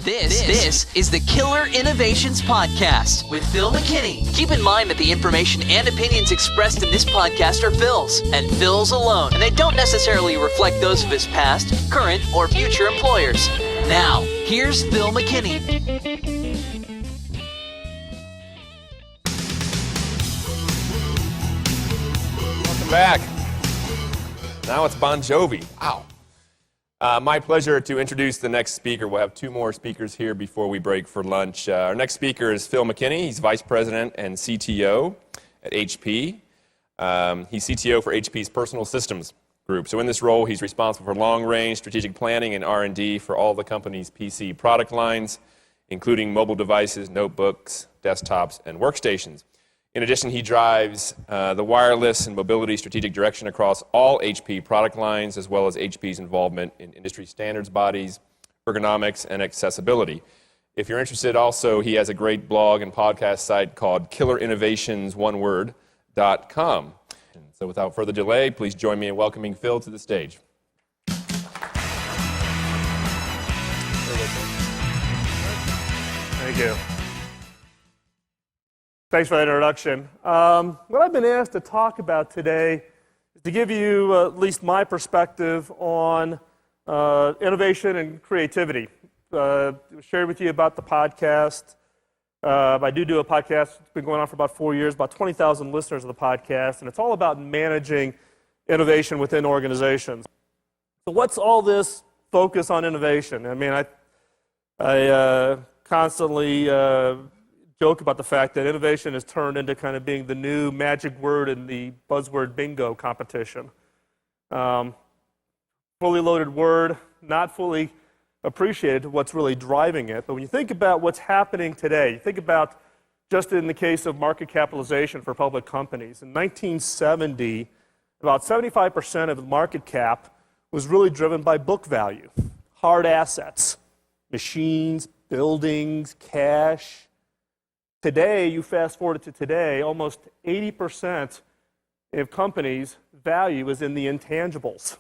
This is the Killer Innovations Podcast with Phil McKinney. Keep in mind that the information and opinions expressed in this podcast are Phil's, and Phil's alone, and they don't necessarily reflect those of his past, current, or future employers. Now, here's Phil McKinney. Welcome back. Now it's Bon Jovi. Wow. My pleasure to introduce the next speaker. We'll have two more speakers here before we break for lunch. Our next speaker is Phil McKinney. He's Vice President and CTO at HP. He's CTO for HP's Personal Systems Group. So in this role, he's responsible for long-range strategic planning and R&D for all the company's PC product lines, including mobile devices, notebooks, desktops, and workstations. In addition, he drives the wireless and mobility strategic direction across all HP product lines, as well as HP's involvement in industry standards bodies, ergonomics, and accessibility. If you're interested, also, he has a great blog and podcast site called killerinnovationsoneword.com. And so without further delay, please join me in welcoming Phil to the stage. Thank you. Thanks for that introduction. What I've been asked to talk about today is to give you at least my perspective on innovation and creativity. Share with you about the podcast. I do a podcast. It's been going on for about 4 years, about 20,000 listeners of the podcast, and it's all about managing innovation within organizations. So what's all this focus on innovation? I mean, I constantly joke about the fact that innovation has turned into kind of being the new magic word in the buzzword bingo competition. Fully loaded word, not fully appreciated what's really driving it. But when you think about what's happening today, you think about just in the case of market capitalization for public companies. In 1970, about 75% of the market cap was really driven by book value, hard assets, machines, buildings, cash. Today, you fast forward to today, almost 80% of companies' value is in the intangibles.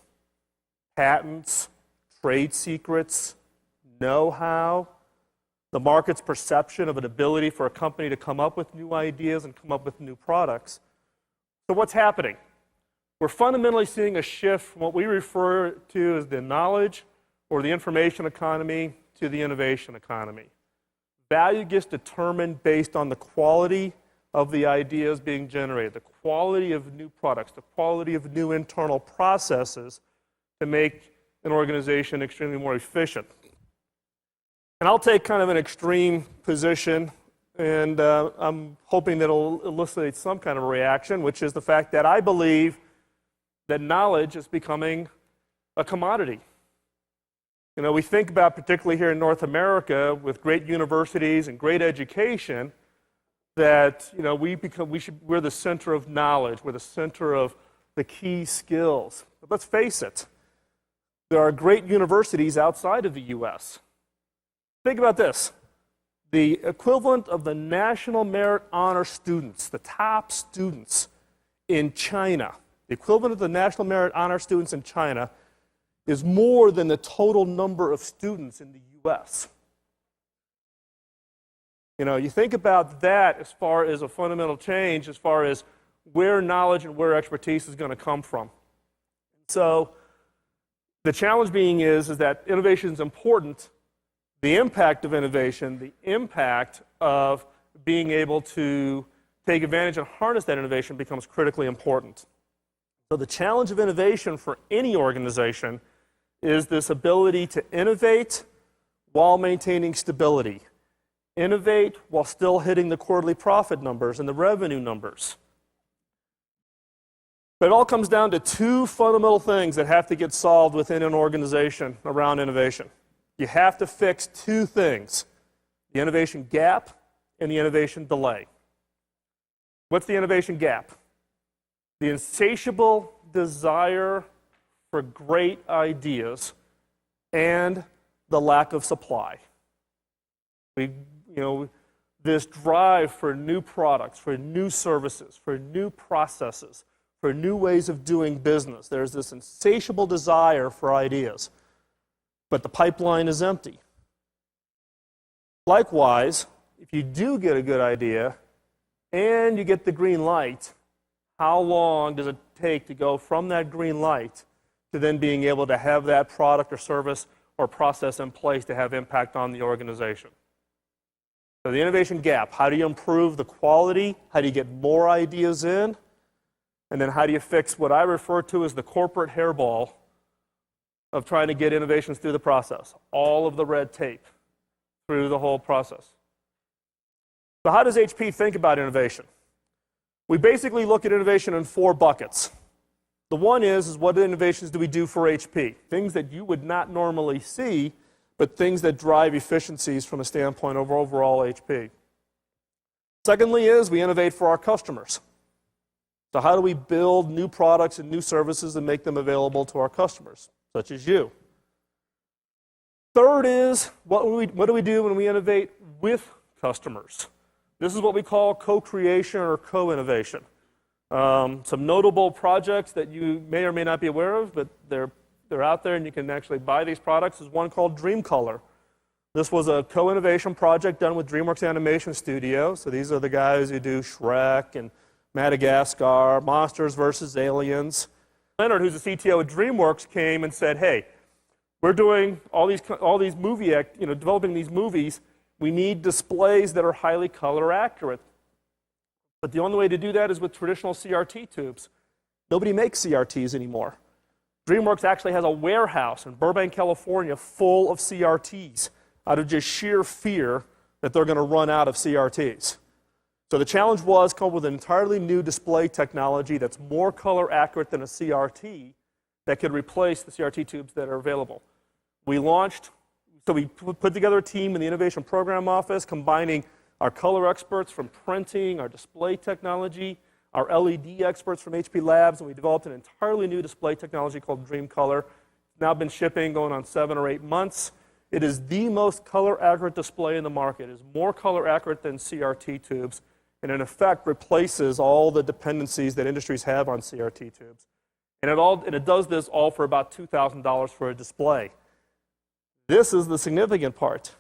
Patents, trade secrets, know-how, the market's perception of an ability for a company to come up with new ideas and come up with new products. So what's happening? We're fundamentally seeing a shift from what we refer to as the knowledge or the information economy to the innovation economy. Value gets determined based on the quality of the ideas being generated, the quality of new products, the quality of new internal processes to make an organization extremely more efficient. And I'll take kind of an extreme position, and I'm hoping that it'll elicit some kind of a reaction, which is the fact that I believe that knowledge is becoming a commodity. You know, we think about, particularly here in North America, with great universities and great education, that we're the center of knowledge, we're the center of the key skills. But let's face it, there are great universities outside of the U.S. Think about this. The equivalent of the National Merit Honor students, the top students in China, the equivalent of the National Merit Honor students in China is more than the total number of students in the U.S. You know, you think about that as far as a fundamental change, as far as where knowledge and where expertise is going to come from. So the challenge being is that innovation is important. The impact of innovation, the impact of being able to take advantage and harness that innovation becomes critically important. So the challenge of innovation for any organization is this ability to innovate while maintaining stability. Innovate while still hitting the quarterly profit numbers and the revenue numbers. But it all comes down to two fundamental things that have to get solved within an organization around innovation. You have to fix two things: the innovation gap and the innovation delay. What's the innovation gap? The insatiable desire for great ideas and the lack of supply. This drive for new products, for new services, for new processes, for new ways of doing business. There's this insatiable desire for ideas, but the pipeline is empty. Likewise, if you do get a good idea and you get the green light, how long does it take to go from that green light to then being able to have that product or service or process in place to have impact on the organization? So the innovation gap, how do you improve the quality? How do you get more ideas in? And then how do you fix what I refer to as the corporate hairball of trying to get innovations through the process? All of the red tape through the whole process. So how does HP think about innovation? We basically look at innovation in 4 buckets. The one is what innovations do we do for HP? Things that you would not normally see, but things that drive efficiencies from a standpoint of overall HP. Secondly is we innovate for our customers. So how do we build new products and new services and make them available to our customers, such as you? Third is what do we do when we innovate with customers? This is what we call co-creation or co-innovation. Some notable projects that you may or may not be aware of, but they're out there and you can actually buy these products, is one called Dreamcolor. This was a co-innovation project done with DreamWorks Animation Studio. So these are the guys who do Shrek and Madagascar, Monsters vs. Aliens. Leonard, who's the CTO at DreamWorks, came and said, hey, we're doing all these developing these movies. We need displays that are highly color accurate. But the only way to do that is with traditional CRT tubes. Nobody makes CRTs anymore. DreamWorks actually has a warehouse in Burbank, California, full of CRTs out of just sheer fear that they're going to run out of CRTs. So the challenge was come up with an entirely new display technology that's more color accurate than a CRT that could replace the CRT tubes that are available. We put together a team in the Innovation Program Office combining our color experts from printing, our display technology, our LED experts from HP Labs, and we developed an entirely new display technology called Dreamcolor. It's now been shipping going on 7 or 8 months. It is the most color accurate display in the market. It is more color accurate than CRT tubes, and in effect replaces all the dependencies that industries have on CRT tubes. And it does this all for about $2,000 for a display. This is the significant part.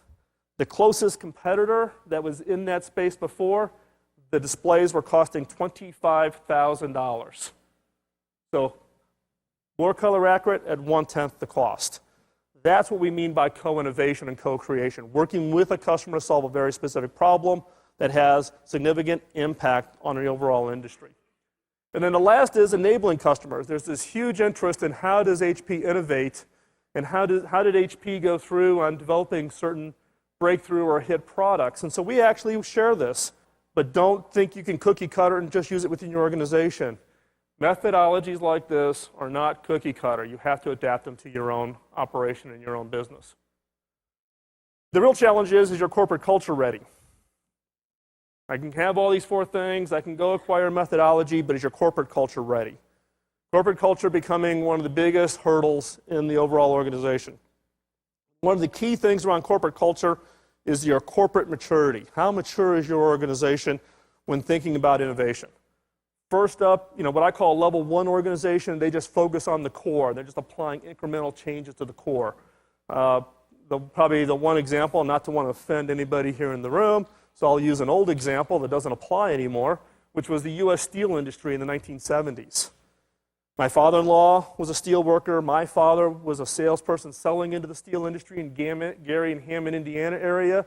The closest competitor that was in that space before, the displays were costing $25,000. So more color accurate at 1/10 the cost. That's what we mean by co-innovation and co-creation, working with a customer to solve a very specific problem that has significant impact on the overall industry. And then the last is enabling customers. There's this huge interest in how does HP innovate and how did HP go through on developing certain breakthrough or hit products. And so we actually share this, but don't think you can cookie cutter and just use it within your organization. Methodologies like this are not cookie cutter. You have to adapt them to your own operation and your own business. The real challenge is your corporate culture ready? I can have all these 4 things, I can go acquire methodology, but is your corporate culture ready? Corporate culture becoming one of the biggest hurdles in the overall organization. One of the key things around corporate culture is your corporate maturity. How mature is your organization when thinking about innovation? First up, what I call a level 1 organization, they just focus on the core. They're just applying incremental changes to the core. Probably the one example, not to want to offend anybody here in the room, so I'll use an old example that doesn't apply anymore, which was the U.S. steel industry in the 1970s. My father-in-law was a steel worker. My father was a salesperson selling into the steel industry in Gary and Hammond, Indiana area.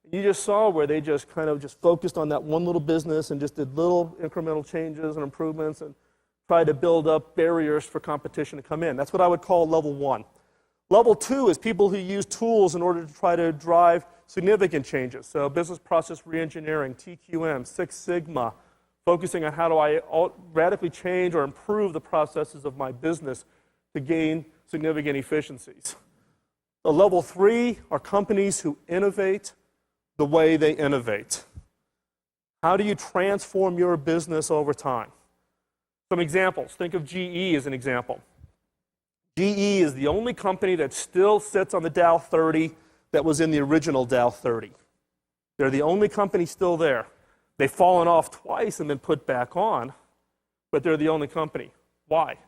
And you just saw where they just kind of just focused on that one little business and just did little incremental changes and improvements and tried to build up barriers for competition to come in. That's what I would call level 1. Level 2 is people who use tools in order to try to drive significant changes. So business process reengineering, TQM, Six Sigma, focusing on how do I radically change or improve the processes of my business to gain significant efficiencies. The level 3 are companies who innovate the way they innovate. How do you transform your business over time? Some examples. Think of GE as an example. GE is the only company that still sits on the Dow 30 that was in the original Dow 30. They're the only company still there. They've fallen off twice and been put back on, but they're the only company. Why?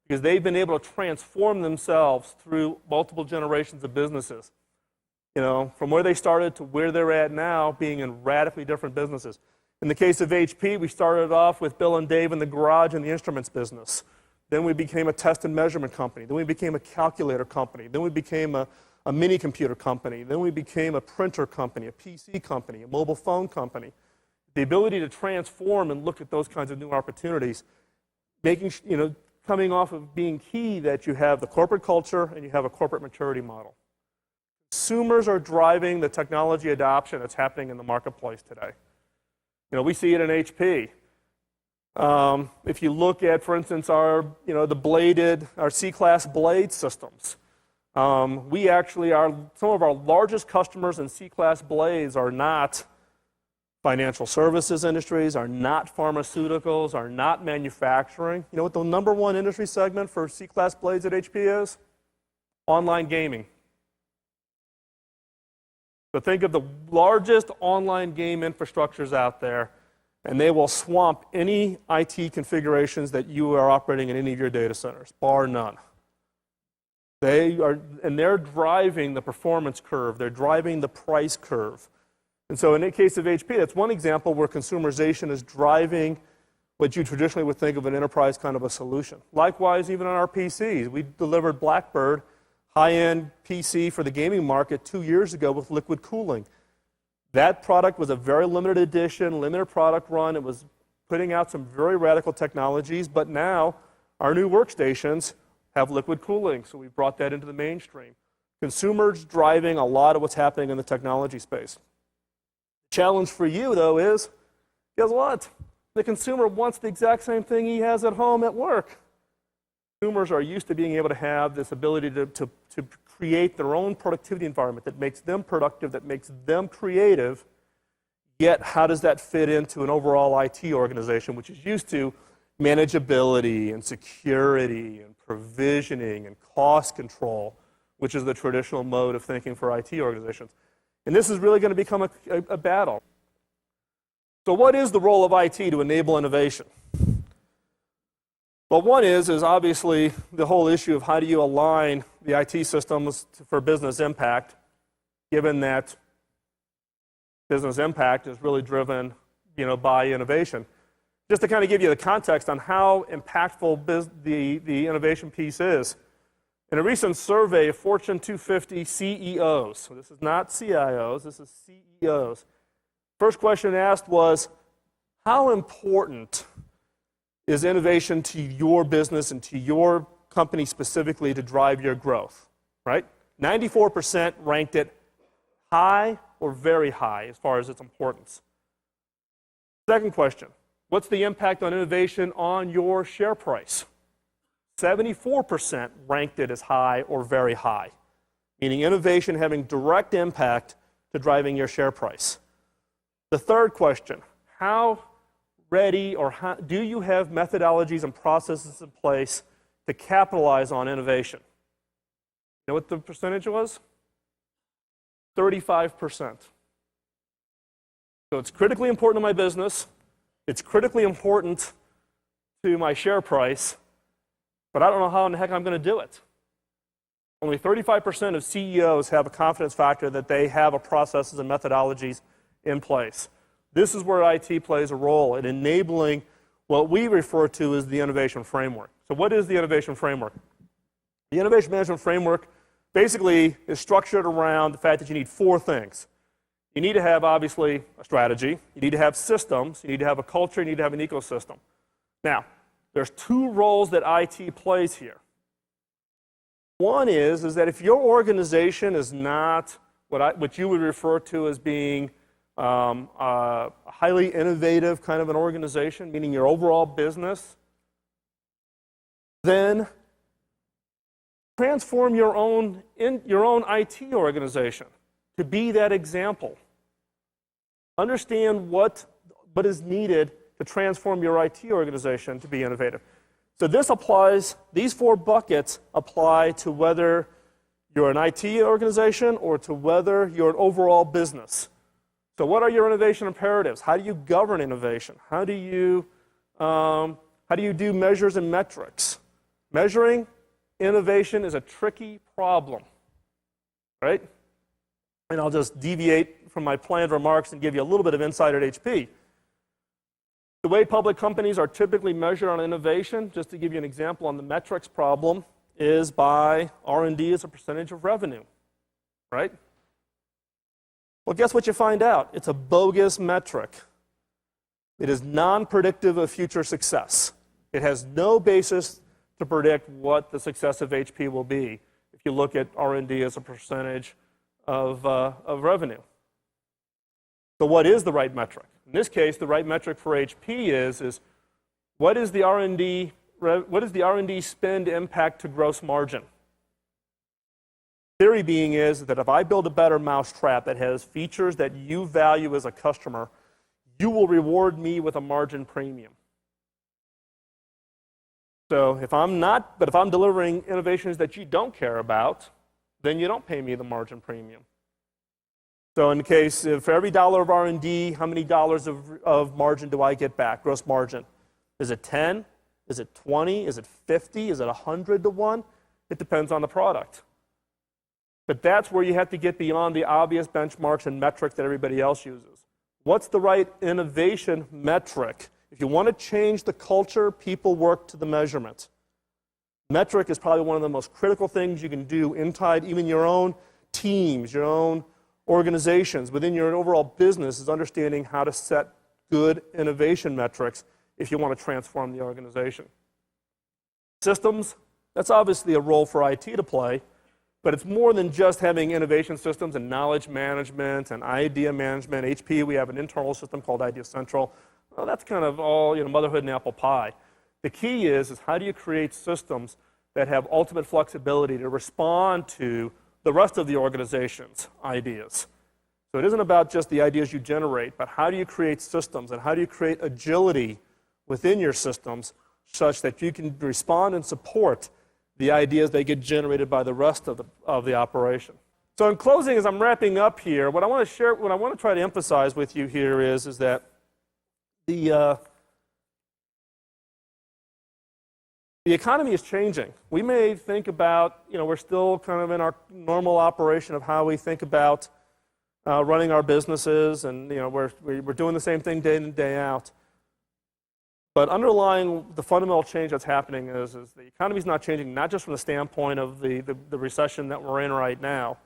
Because they've been able to transform themselves through multiple generations of businesses. from where they started to where they're at now, being in radically different businesses. In the case of HP, we started off with Bill and Dave in the garage in the instruments business. Then we became a test and measurement company. Then we became a calculator company. Then we became a mini computer company. Then we became a printer company, a PC company, a mobile phone company. The ability to transform and look at those kinds of new opportunities, coming off of being key that you have the corporate culture and you have a corporate maturity model. Consumers are driving the technology adoption that's happening in the marketplace today. We see it in HP. If you look at, for instance, our C-Class blade systems, we actually are, some of our largest customers in C-Class blades are not financial services industries, are not pharmaceuticals, are not manufacturing. You know what the number one industry segment for C-Class blades at HP is? Online gaming. So think of the largest online game infrastructures out there, and they will swamp any IT configurations that you are operating in any of your data centers, bar none. They're driving the performance curve. They're driving the price curve. And so in the case of HP, that's one example where consumerization is driving what you traditionally would think of an enterprise kind of a solution. Likewise, even on our PCs, we delivered Blackbird, high-end PC for the gaming market 2 years ago with liquid cooling. That product was a very limited edition, limited product run. It was putting out some very radical technologies, but now our new workstations have liquid cooling, so we brought that into the mainstream. Consumers driving a lot of what's happening in the technology space. The challenge for you, though, is, guess what? The consumer wants the exact same thing he has at home at work. Consumers are used to being able to have this ability to create their own productivity environment that makes them productive, that makes them creative, yet how does that fit into an overall IT organization which is used to manageability and security and provisioning and cost control, which is the traditional mode of thinking for IT organizations. And this is really going to become a battle. So what is the role of IT to enable innovation? Well, one is obviously the whole issue of how do you align the IT systems for business impact, given that business impact is really driven, by innovation. Just to kind of give you the context on how impactful the innovation piece is. In a recent survey of Fortune 250 CEOs, so this is not CIOs, this is CEOs, first question asked was, how important is innovation to your business and to your company specifically to drive your growth, right? 94% ranked it high or very high as far as its importance. Second question, what's the impact on innovation on your share price? 74% ranked it as high or very high, meaning innovation having direct impact to driving your share price. The third question, how ready or do you have methodologies and processes in place to capitalize on innovation? You know what the percentage was? 35%. So it's critically important to my business. It's critically important to my share price, but I don't know how in the heck I'm going to do it. Only 35% of CEOs have a confidence factor that they have processes and methodologies in place. This is where IT plays a role in enabling what we refer to as the innovation framework. So what is the innovation framework? The innovation management framework basically is structured around the fact that you need four things. You need to have, obviously, a strategy. You need to have systems. You need to have a culture. You need to have an ecosystem. Now, there's two roles that IT plays here. One is that if your organization is not what you would refer to as being a highly innovative kind of an organization, meaning your overall business, then transform your own IT organization to be that example. Understand what is needed to transform your IT organization to be innovative. So this applies, these four buckets apply to whether you're an IT organization or to whether you're an overall business. So what are your innovation imperatives? How do you govern innovation? How do you do measures and metrics? Measuring innovation is a tricky problem, right? and I'll just deviate from my planned remarks and give you a little bit of insight at HP. The way public companies are typically measured on innovation, just to give you an example on the metrics problem, is by R&D as a percentage of revenue, right? Well, guess what you find out? It's a bogus metric. It is non-predictive of future success. It has no basis to predict what the success of HP will be if you look at R&D as a percentage of revenue. So what is the right metric? In this case, the right metric for HP is what is the R&D spend impact to gross margin? Theory being is that if I build a better mousetrap that has features that you value as a customer, you will reward me with a margin premium. So if I'm delivering innovations that you don't care about, then you don't pay me the margin premium. So in the case, for every dollar of R&D, how many dollars of margin do I get back, gross margin? Is it 10? Is it 20? Is it 50? Is it 100 to 1? It depends on the product. But that's where you have to get beyond the obvious benchmarks and metrics that everybody else uses. What's the right innovation metric? If you want to change the culture, people work to the measurement. Metric is probably one of the most critical things you can do inside even your own teams, your own organizations, within your overall business, is understanding how to set good innovation metrics if you want to transform the organization. Systems, that's obviously a role for IT to play, but it's more than just having innovation systems and knowledge management and idea management. HP, we have an internal system called Idea Central. Well, that's kind of all motherhood and apple pie. The key is how do you create systems that have ultimate flexibility to respond to the rest of the organization's ideas. So it isn't about just the ideas you generate, but how do you create systems and how do you create agility within your systems such that you can respond and support the ideas that get generated by the rest of the operation. So in closing, as I'm wrapping up here, what I want to try to emphasize with you here is that the economy is changing. We may think about, we're still kind of in our normal operation of how we think about running our businesses, and we're doing the same thing day in and day out. But underlying the fundamental change that's happening is the economy is not changing, not just from the standpoint of the recession that we're in right now.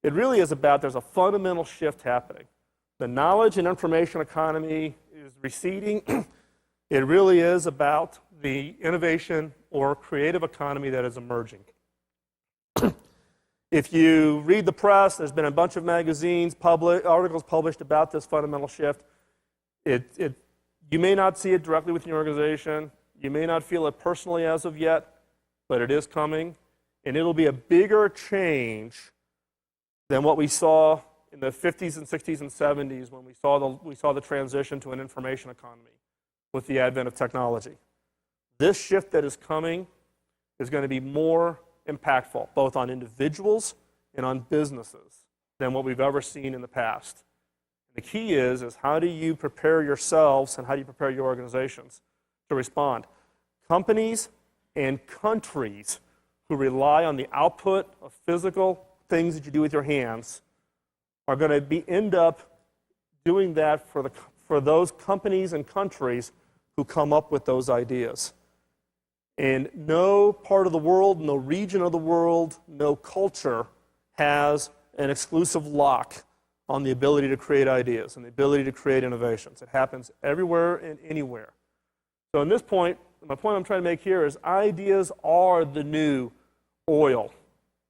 It really is about there's a fundamental shift happening. The knowledge and information economy is receding. It really is about the innovation or creative economy that is emerging. If you read the press, there's been a bunch of magazines, articles published about this fundamental shift. You may not see it directly within your organization. You may not feel it personally as of yet, but it is coming. And it'll be a bigger change than what we saw in the 50s and 60s and 70s when we saw the transition to an information economy with the advent of technology. This shift that is coming is going to be more impactful, both on individuals and on businesses, than what we've ever seen in the past. The key is how do you prepare yourselves and how do you prepare your organizations to respond? Companies and countries who rely on the output of physical things that you do with your hands are going to end up doing that for those companies and countries who come up with those ideas. And no part of the world, no region of the world, no culture has an exclusive lock on the ability to create ideas and the ability to create innovations. It happens everywhere and anywhere. So in this point, my point I'm trying to make here is ideas are the new oil,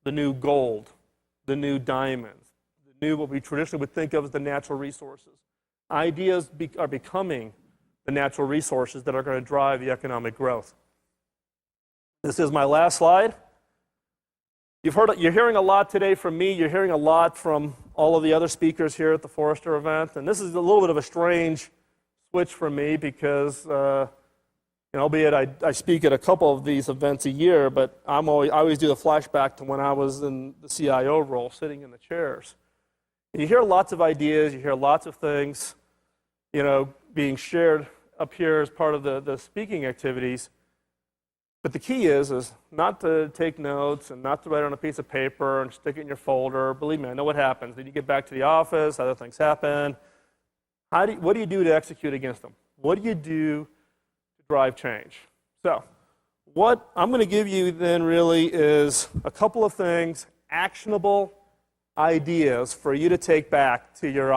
the new gold, the new diamonds, the new what we traditionally would think of as the natural resources. Ideas are becoming the natural resources that are going to drive the economic growth. This is my last slide. You're hearing a lot today from me. You're hearing a lot from all of the other speakers here at the Forrester event. And this is a little bit of a strange switch for me because, albeit I speak at a couple of these events a year, but I always do the flashback to when I was in the CIO role, sitting in the chairs. And you hear lots of ideas. You hear lots of things, being shared up here as part of the speaking activities. But the key is not to take notes and not to write on a piece of paper and stick it in your folder. Believe me, I know what happens. Then you get back to the office, other things happen. What do you do to execute against them? What do you do to drive change? So what I'm going to give you then really is a couple of things, actionable ideas for you to take back to your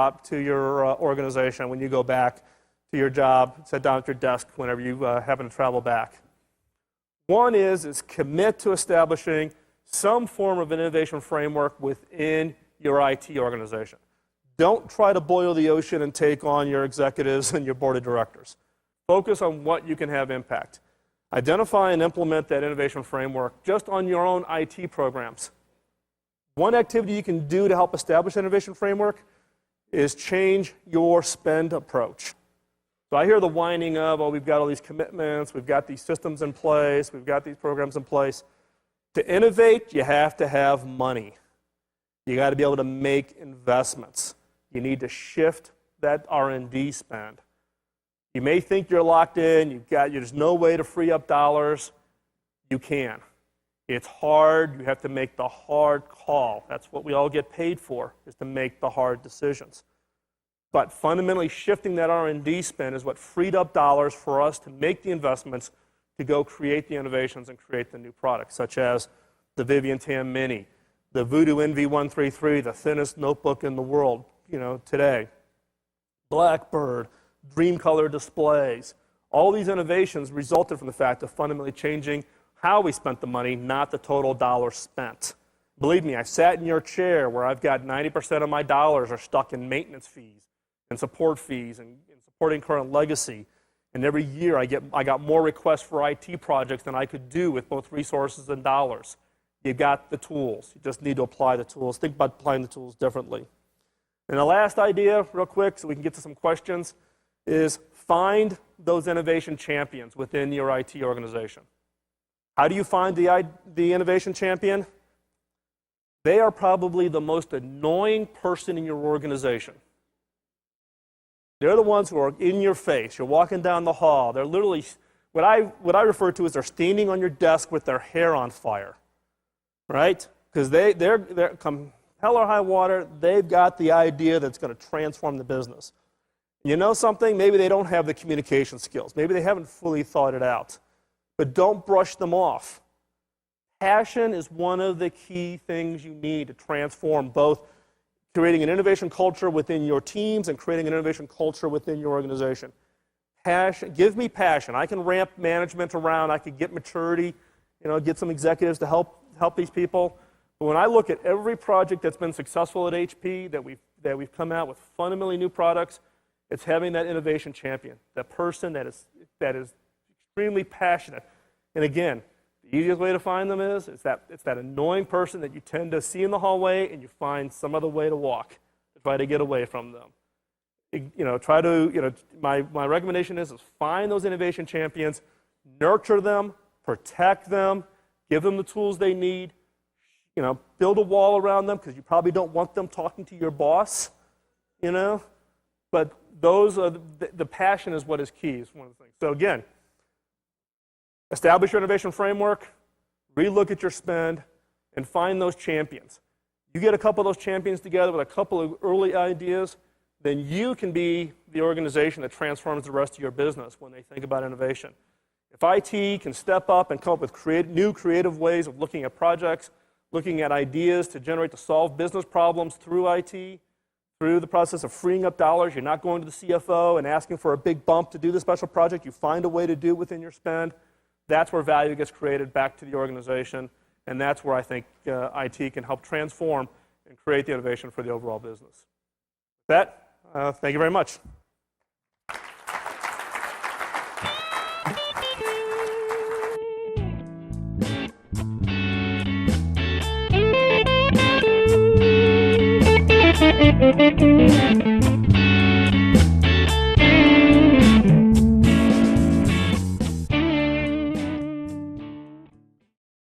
organization when you go back to your job, sit down at your desk whenever you happen to travel back. One is commit to establishing some form of innovation framework within your IT organization. Don't try to boil the ocean and take on your executives and your board of directors. Focus on what you can have impact. Identify and implement that innovation framework just on your own IT programs. One activity you can do to help establish an innovation framework is change your spend approach. So I hear the whining of, oh, we've got all these commitments, we've got these systems in place, we've got these programs in place. To innovate, you have to have money. You got to be able to make investments. You need to shift that R&D spend. You may think you're locked in, there's no way to free up dollars. You can. It's hard. You have to make the hard call. That's what we all get paid for, is to make the hard decisions. But fundamentally shifting that R&D spend is what freed up dollars for us to make the investments to go create the innovations and create the new products, such as the Vivian Tam Mini, the Voodoo NV133, the thinnest notebook in the world, today, Blackbird, Dreamcolor displays. All these innovations resulted from the fact of fundamentally changing how we spent the money, not the total dollars spent. Believe me, I sat in your chair where I've got 90% of my dollars are stuck in maintenance fees and support fees and supporting current legacy. And every year I got more requests for IT projects than I could do with both resources and dollars. You got the tools. You just need to apply the tools. Think about applying the tools differently. And the last idea, real quick, so we can get to some questions, is find those innovation champions within your IT organization. How do you find the innovation champion? They are probably the most annoying person in your organization. They're the ones who are in your face. You're walking down the hall. They're literally, what I refer to as they're standing on your desk with their hair on fire, right? Because they're come hell or high water, they've got the idea that's going to transform the business. You know something? Maybe they don't have the communication skills. Maybe they haven't fully thought it out. But don't brush them off. Passion is one of the key things you need to transform both creating an innovation culture within your teams and creating an innovation culture within your organization. Passion, give me passion. I can ramp management around. I could get maturity, get some executives to help these people. But when I look at every project that's been successful at HP, that we've come out with fundamentally new products, it's having that innovation champion, that person that is extremely passionate. And again, the easiest way to find them is it's that annoying person that you tend to see in the hallway, and you find some other way to walk to try to get away from them. My recommendation is find those innovation champions, nurture them, protect them, give them the tools they need, build a wall around them because you probably don't want them talking to your boss, But those are the passion is what is key, is one of the things. So again, establish your innovation framework, relook at your spend, and find those champions. You get a couple of those champions together with a couple of early ideas, then you can be the organization that transforms the rest of your business when they think about innovation. If IT can step up and come up with new creative ways of looking at projects, looking at ideas to solve business problems through IT, through the process of freeing up dollars, you're not going to the CFO and asking for a big bump to do the special project. You find a way to do it within your spend. That's where value gets created back to the organization, and that's where I think IT can help transform and create the innovation for the overall business. With that, thank you very much.